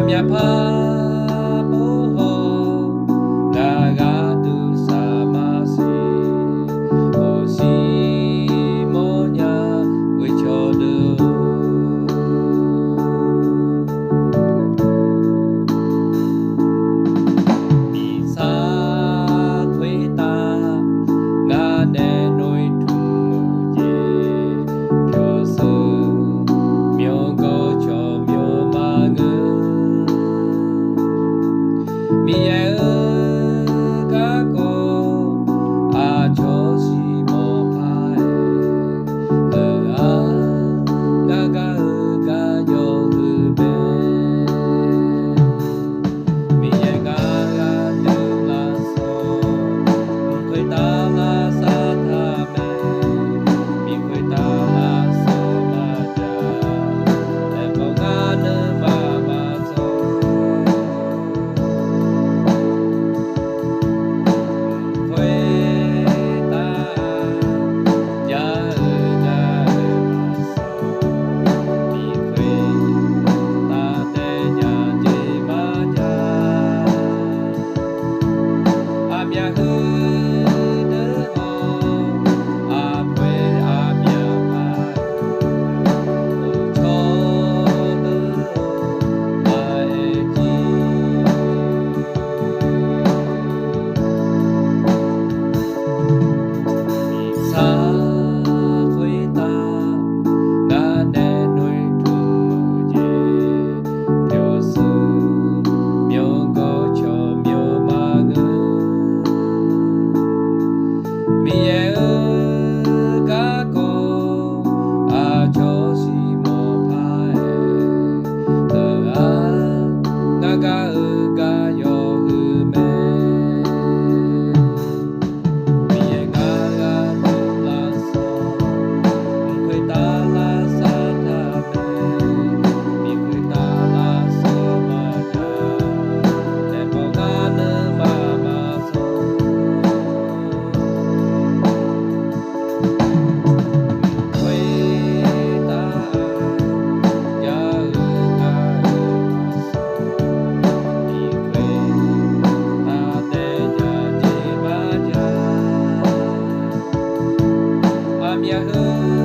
မြဖာပိုးဟောလာကသူစာမစီဟိုစီမောညာဝေချောလူမိစာထွေတာငါနဲ့နှွေထူရေပြောစုမျိုးကိုချောမျိုးမငူမိရဲ့ကကိုအာချောစီမောဖိုင်အာဂဂဂယောဟုဘေမိရဲ့ကလူလာဆိုခွေတာလာစာသာမေမိခွေတာလာဆိုမာတာလေဘောကနမမဆိုခွေတာယာနာဆိုမိခွေတာတဲ့ညာကျေမာညာအမြတ်ဟုမိရဲ့ကကိုအာချောစီမောဖိုင်အာငါကယောဟုမေမိရဲ့ကလူလာဆိုခွေတာလာစာတာမေမိခွေတာလာဆိုမာတာလေဘောကနမမဆိုမြတ်